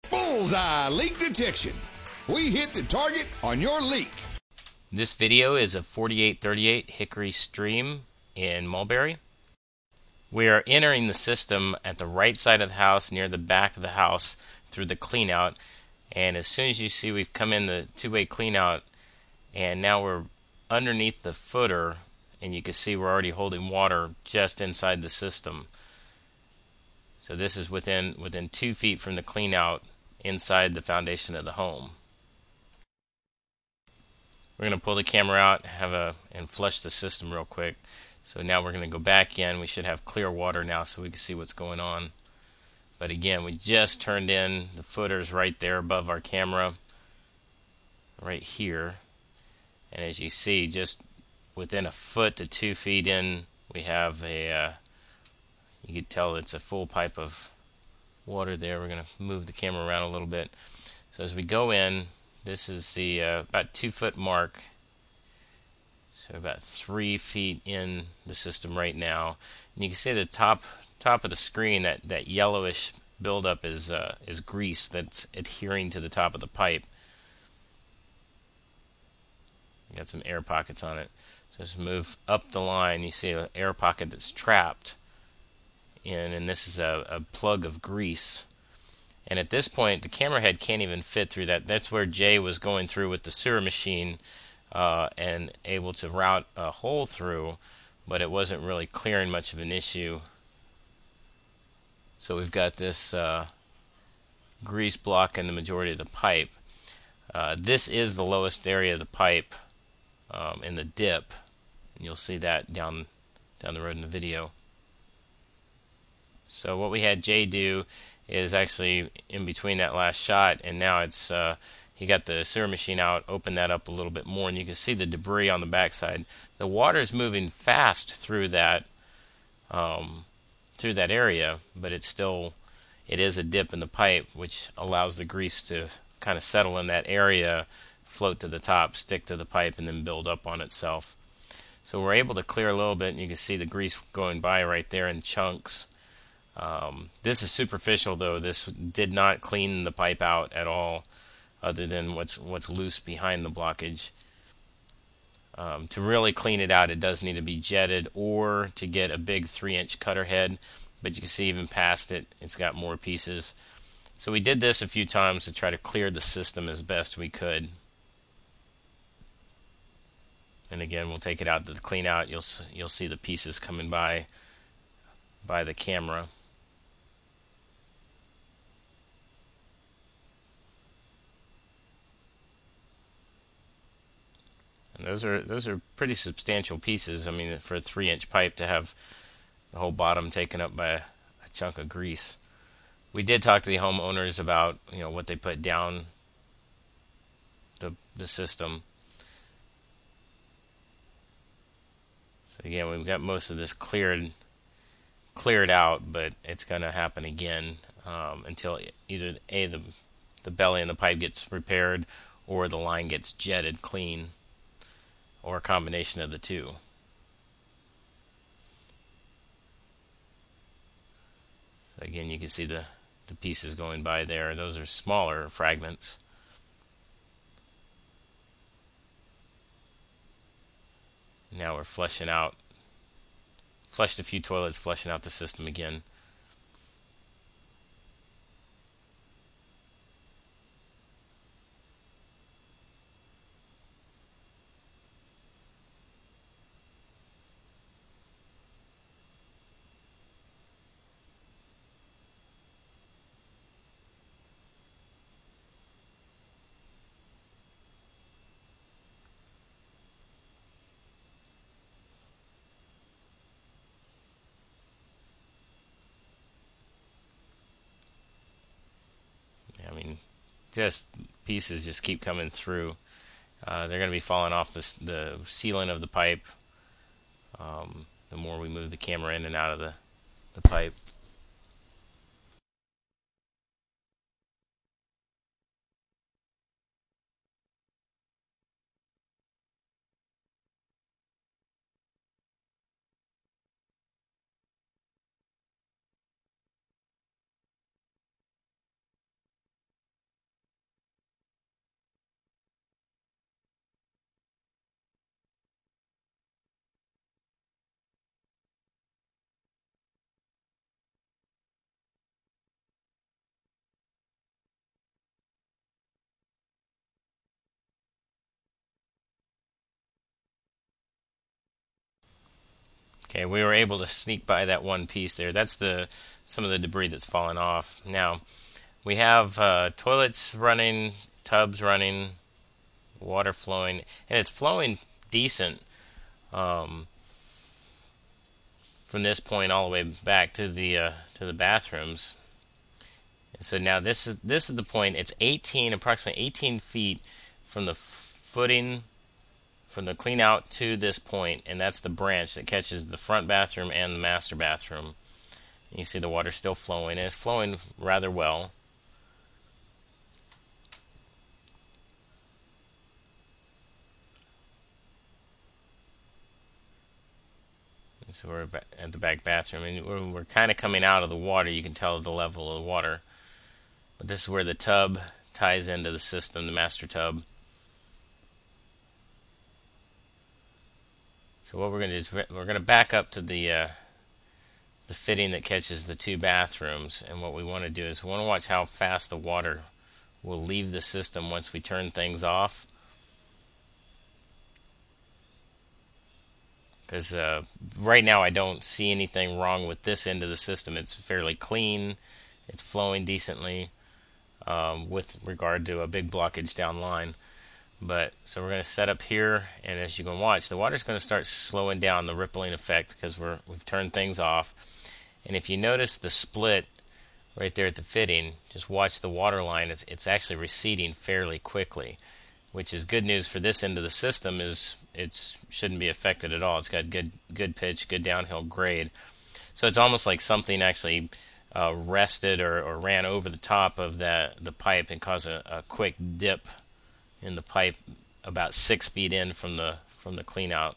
Bullseye leak detection. We hit the target on your leak. This video is a 4838 Hickory Stream in Mulberry. We are entering the system at the right side of the house, near the back of the house, through the cleanout. And as soon as you see, we've come in the two-way cleanout, and now we're underneath the footer, and you can see we're already holding water just inside the system. So this is within 2 feet from the cleanout, inside the foundation of the home. We're going to pull the camera out and flush the system real quick. So now we're going to go back in. We should have clear water now so we can see what's going on. But again, we just turned in. The footer's right there above our camera, right here. And as you see, just within 1 foot to 2 feet in, we have you can tell it's a full pipe of water there. We're going to move the camera around a little bit. So as we go in, this is the about 2 foot mark. So about 3 feet in the system right now. And you can see the top of the screen, that yellowish buildup is grease that's adhering to the top of the pipe. Got some air pockets on it. So just move up the line. You see an air pocket that's trapped in, and this is a plug of grease. And at this point, the camera head can't even fit through that. That's where Jay was going through with the sewer machine and able to route a hole through, but it wasn't really clearing much of an issue. So we've got this grease blocking the majority of the pipe. This is the lowest area of the pipe in the dip. And you'll see that down the road in the video. So what we had Jay do is actually in between that last shot, and now it's he got the sewer machine out, opened that up a little bit more, and you can see the debris on the backside. The water is moving fast through that area, but it is a dip in the pipe, which allows the grease to kind of settle in that area, float to the top, stick to the pipe, and then build up on itself. So we're able to clear a little bit, and you can see the grease going by right there in chunks. This is superficial, though. This did not clean the pipe out at all, other than what's loose behind the blockage. To really clean it out, it does need to be jetted, or to get a big 3-inch cutter head. But you can see even past it, it's got more pieces. So we did this a few times to try to clear the system as best we could. And again, we'll take it out to the clean out. You'll see the pieces coming by the camera. And those are pretty substantial pieces. I mean, for a 3-inch pipe to have the whole bottom taken up by a chunk of grease. We did talk to the homeowners about what they put down the system. So again, we've got most of this cleared out, but it's going to happen again until either the belly in the pipe gets repaired, or the line gets jetted clean, or a combination of the two. So again, you can see the pieces going by there. Those are smaller fragments. Now we're flushed a few toilets, flushing out the system again. I mean, just pieces just keep coming through. They're going to be falling off the sealant of the pipe the more we move the camera in and out of the pipe. Okay, we were able to sneak by that one piece there. That's some of the debris that's fallen off. Now, we have toilets running, tubs running, water flowing, and it's flowing decent from this point all the way back to the bathrooms. And so now this is the point. It's approximately 18 feet from the footing, from the clean out to this point, and that's the branch that catches the front bathroom and the master bathroom. And you see the water still flowing, and it's flowing rather well. So we're at the back bathroom, and we're kind of coming out of the water. You can tell the level of the water. But this is where the tub ties into the system, the master tub. So what we're going to do is we're going to back up to the fitting that catches the two bathrooms. And what we want to do is we want to watch how fast the water will leave the system once we turn things off. Because right now I don't see anything wrong with this end of the system. It's fairly clean. It's flowing decently with regard to a big blockage down line. But so we're going to set up here, and as you can watch, the water's going to start slowing down, the rippling effect, because we've turned things off. And if you notice the split right there at the fitting, just watch the water line. It's actually receding fairly quickly, which is good news for this end of the system. It shouldn't be affected at all. It's got good pitch, good downhill grade. So it's almost like something actually rested or ran over the top of the pipe and caused a quick dip in the pipe about 6 feet in from the clean out.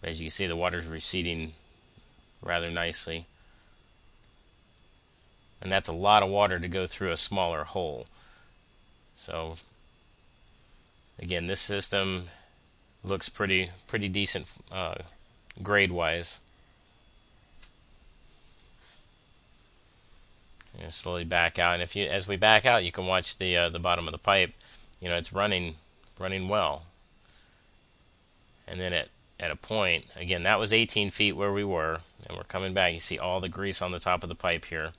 As you can see, the water's receding rather nicely. And that's a lot of water to go through a smaller hole. So again, this system looks pretty decent grade-wise. You know, slowly back out, and as we back out, you can watch the bottom of the pipe. You know, it's running well. And then at a point, again, that was 18 feet where we were, and we're coming back. You see all the grease on the top of the pipe here,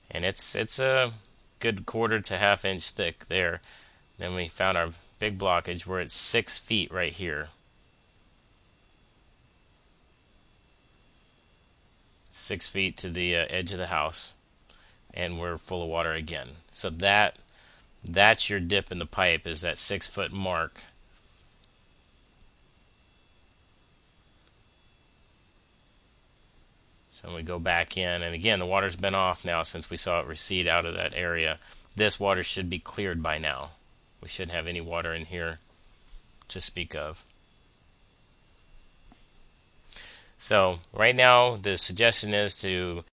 and it's a good 1/4 to 1/2 inch thick there. Then we found our big blockage. We're at 6 feet right here. 6 feet to the edge of the house, and we're full of water again. So that's your dip in the pipe, is that 6 foot mark. So we go back in, and again, the water's been off now since we saw it recede out of that area. This water should be cleared by now. We shouldn't have any water in here to speak of. So right now the suggestion is to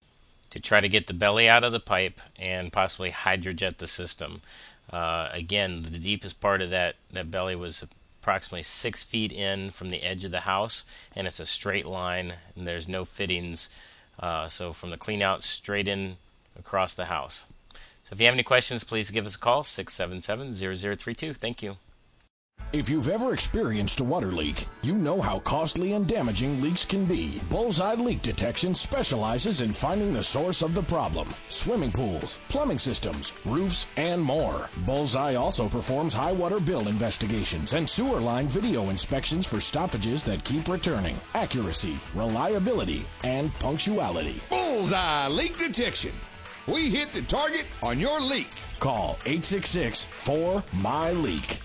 try to get the belly out of the pipe and possibly hydrojet the system. Again, the deepest part of that belly was approximately 6 feet in from the edge of the house, and it's a straight line, and there's no fittings. So from the clean out straight in across the house. So if you have any questions, please give us a call, 677-0032. Thank you. If you've ever experienced a water leak, you know how costly and damaging leaks can be. Bullseye Leak Detection specializes in finding the source of the problem. Swimming pools, plumbing systems, roofs, and more. Bullseye also performs high water bill investigations and sewer line video inspections for stoppages that keep returning. Accuracy, reliability, and punctuality. Bullseye Leak Detection. We hit the target on your leak. Call 866-4MY-LEAK.